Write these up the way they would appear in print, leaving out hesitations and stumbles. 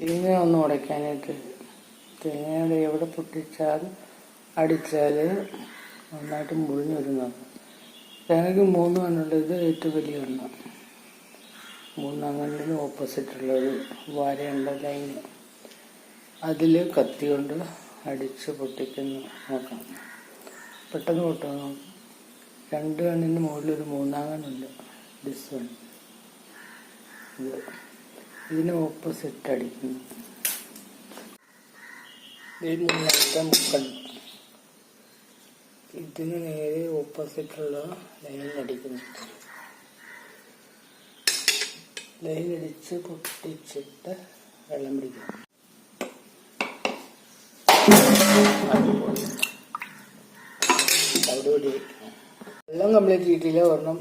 തേങ്ങ ഒന്ന് ഉടയ്ക്കാനായിട്ട് തേങ്ങയുടെ എവിടെ പൊട്ടിച്ചാൽ അടിച്ചാൽ നന്നായിട്ട് മുറിഞ്ഞ് വരുന്നതാണ്. തേങ്ങയ്ക്ക് 3 കണ്ണുള്ളത്, ഇത് ഏറ്റവും വലിയ കണ്ണ്. 3 കണ്ണിന് ഓപ്പോസിറ്റുള്ളൊരു വരയുണ്ട് ലൈൻ, അതിൽ കത്തി കൊണ്ട് അടിച്ച് പൊട്ടിക്കുന്നു നോക്കണം. പെട്ടെന്ന് പൊട്ടുന്നു. 2 കണ്ണിന് മുകളിലൊരു 3 കണ്ണുണ്ട്. ദിസ് വൺ, ഇതിന് ഓപ്പോസിറ്റ് അടിക്കുന്നു. ഈ 3ാമത്തെ മുക്കൺ, ഇതിന് നേരെ ഓപ്പോസിറ്റുള്ള ലൈൻ അടിക്കുന്നു. ലൈൻ അടിച്ച് പൊട്ടിച്ചിട്ട് വെള്ളം പിടിക്കും. അവിടെ വെള്ളം കംപ്ലീറ്റ് കിട്ടിയില്ല, ഒരെണ്ണം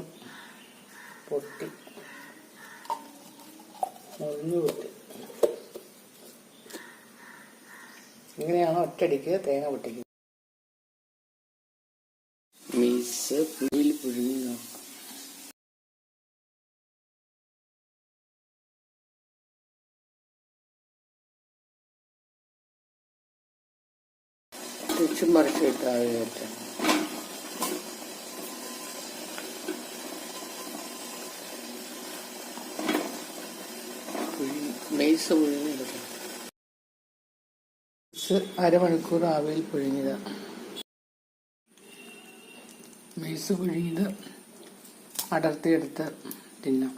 പൊട്ടി മുറിഞ്ഞു പൊട്ടി. ഇങ്ങനെയാണ് ഒറ്റയടിക്ക് തേങ്ങ പൊട്ടിക്കുന്നത്. മീസ് പുളിയിൽ പുഴുങ്ങി നോക്കാം. തിരിച്ചും മറിച്ചിട്ട് ആയിട്ട് മെയ്സ് പുഴുങ്ങിയെടുക്കണം. അരമണിക്കൂർ ആവിയിൽ പുഴുങ്ങിയതാണ്. മെയ്സ് പുഴുങ്ങിയത് അടർത്തിയെടുത്ത് തിന്നാം.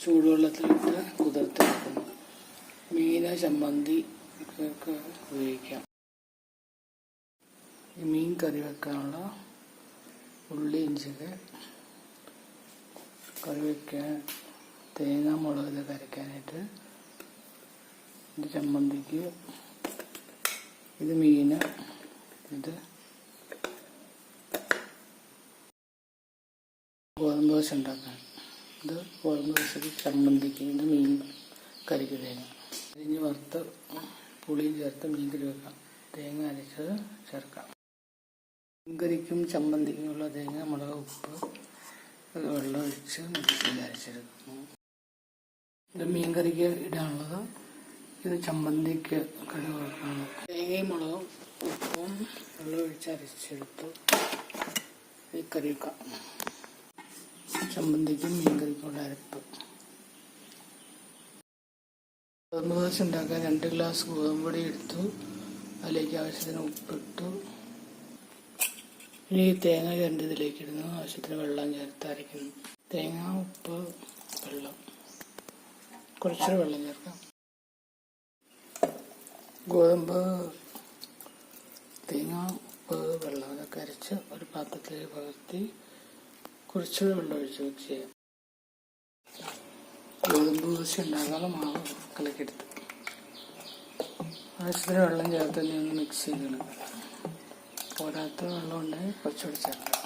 ചൂടുവെള്ളത്തിലിട്ട് കുതിർത്തെടുക്കുന്നു. മീന് ചമ്മന്തി ഒക്കെ ഉപയോഗിക്കാം. മീൻ കറി വെക്കാനുള്ള ഉള്ളി ഇഞ്ചിക്ക് കറി വയ്ക്കാൻ, തേങ്ങ മുളക് ഇതൊക്കെ അരയ്ക്കാനായിട്ട്, ഇത് ചമ്മന്തിക്ക്, ഇത് മീന്, ഇത് ഗോതമ്പ് ദോശ ഉണ്ടാക്കാൻ, ഇത് ഗോതമ്പ് ദോശയ്ക്ക് ചമ്മന്തിക്ക്, ഇത് മീൻ കറിക്ക് തേങ്ങ. ഇതിന് വറുത്ത് പുളിയും ചേർത്ത് മീൻ കറി വെക്കാം. തേങ്ങ അരച്ചത് ചേർക്കാം. മീൻകറിക്കും ചമ്മന്തിക്കുമുള്ള തേങ്ങ മുളക് ഉപ്പ് വെള്ളം ഒഴിച്ച് മിക്സിയിൽ അരച്ചെടുക്കുന്നു. ഇത് മീൻ കറിക്ക് ഇടാനുള്ളത്, ഇത് ചമ്മന്തിക്ക് കറി വെക്കണം. തേങ്ങയും മുളകും ഉപ്പും വെള്ളം ഒഴിച്ച് അരച്ചെടുത്ത് ഈ കറി വെക്കാം. ചമ്മന്തിക്കും മീൻ കറിക്കുള്ള അരപ്പ്. ഗോതമ്പ് ദോശ ഉണ്ടാക്കാൻ 2 ഗ്ലാസ് ഗോതമ്പ് പൊടി എടുത്തു. അതിലേക്ക് ആവശ്യത്തിന് ഉപ്പിട്ടു. ഇനി തേങ്ങ ഇതിലേക്ക് ഇടുന്നു. ആവശ്യത്തിന് വെള്ളം ചേർത്ത് അരയ്ക്കുന്നു. തേങ്ങ, ഉപ്പ്, വെള്ളം, കുറച്ചൊരു വെള്ളം ചേർക്കാം. ഗോതമ്പ്, തേങ്ങ, ഉപ്പ്, വെള്ളം അതൊക്കെ അരച്ച് ഒരു പാത്രത്തിലേക്ക് പകർത്തി കുറച്ചുകൂടെ വെള്ളം ഒഴിച്ച് മിക്സ് ചെയ്യാം. ഗോതമ്പ് ദോശ ഉണ്ടാക്കാനുള്ള മാവ് കലക്കിയെടുത്ത് ആവശ്യത്തിന് വെള്ളം ചേർത്ത് തന്നെ ഒന്ന് മിക്സ് ചെയ്യണം. പോരാത്ത വെള്ളം ഉണ്ടെങ്കിൽ കുറച്ചുകൂടി ചേർക്കാം.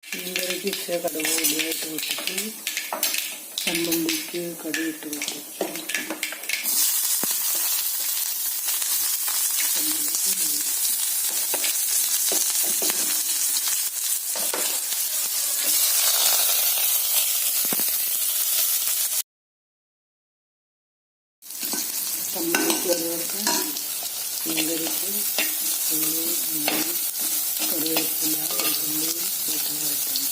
മീൻകറിക്ക് ഇച്ചിരി കടുക് പൊടിയായിട്ട് പൊട്ടിച്ച്, ചമ്മന്തിക്ക് കടുകിട്ട് പൊട്ടിച്ച്, ചമ്മന്തിക്ക് കറിവേപ്പില, മീൻകറിക്ക് ഉള്ളി, ഇഞ്ചി, കറിവേപ്പില, വെളുത്തുള്ളി ഇതൊക്കെ വഴറ്റണം.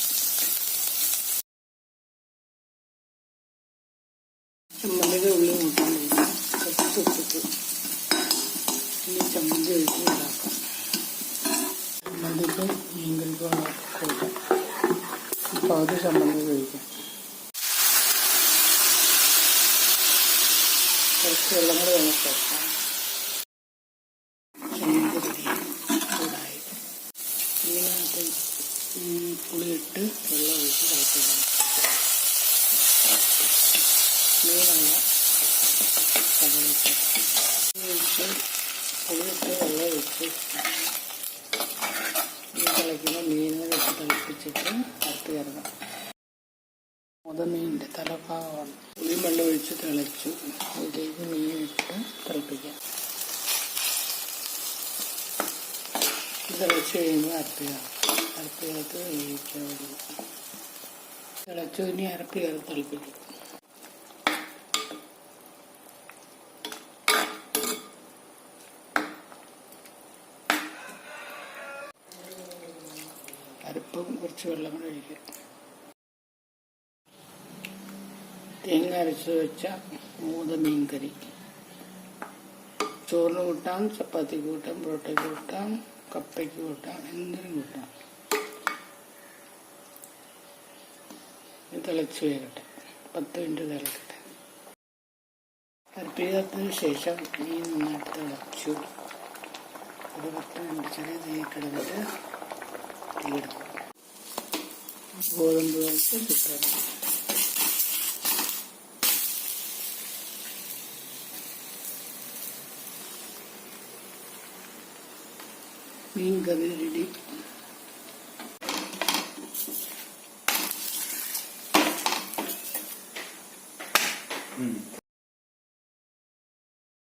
ചമ്മന്തിയുടെ ഉള്ളി മൂട്ടാൻ കുറച്ച് ഉപ്പിട്ട് ഇനി ചമ്മന്തി ഒഴിച്ച് ഉണ്ടാക്കാം. ചമ്മന്തിക്കും മീൻകറിക്കും കഴിക്കാം. പകുതി ചമ്മന്തി കഴിക്കാം. കുറച്ച് വെള്ളം കൂടെ വേണം ചേർക്കാം. ചൂടായി ഇതിനകത്ത് പുളിയിട്ട് വെള്ളം ഒഴിച്ച് തിളപ്പിക്കണം. തലഭാഗമാണ്. പുളിയും വെള്ളം ഒഴിച്ച് തിളച്ചു. ഇതിലേക്ക് മീനിട്ട് തിളപ്പിക്കാം. തിളച്ച് കഴിയുമ്പോൾ അരപ്പിനകത്ത് വേവിക്കാൻ വേണ്ടി തിളച്ചു. ഇനി അരപ്പ് ചേർത്ത് തിളപ്പിക്കും. അരപ്പും കുറച്ച് വെള്ളം കൂടെ ഒഴിക്കും. തേങ്ങ അരച്ച് വെച്ച മീൻ കറി ചോറിന് കൂട്ടാം, ചപ്പാത്തിക്ക് കൂട്ടാം, പൊറോട്ടയ്ക്ക് കൂട്ടാം, കപ്പയ്ക്ക് കൂട്ടാം, എന്തിനും കൂട്ടാം. തിളച്ച് വരട്ടെ. 10 മിനിറ്റ് തിളക്കട്ടെ. അരപ്പ് ചേർത്തതിന് ശേഷം മീൻ നന്നായിട്ട് തിളച്ചു. ഒരു 10 മിനിറ്റ് ചെറിയ തീ കിടന്നിട്ട് തീയെടുക്കും. ഗോതമ്പ് ദോശ ചുട്ടാൽ മീൻ കറി റെഡി.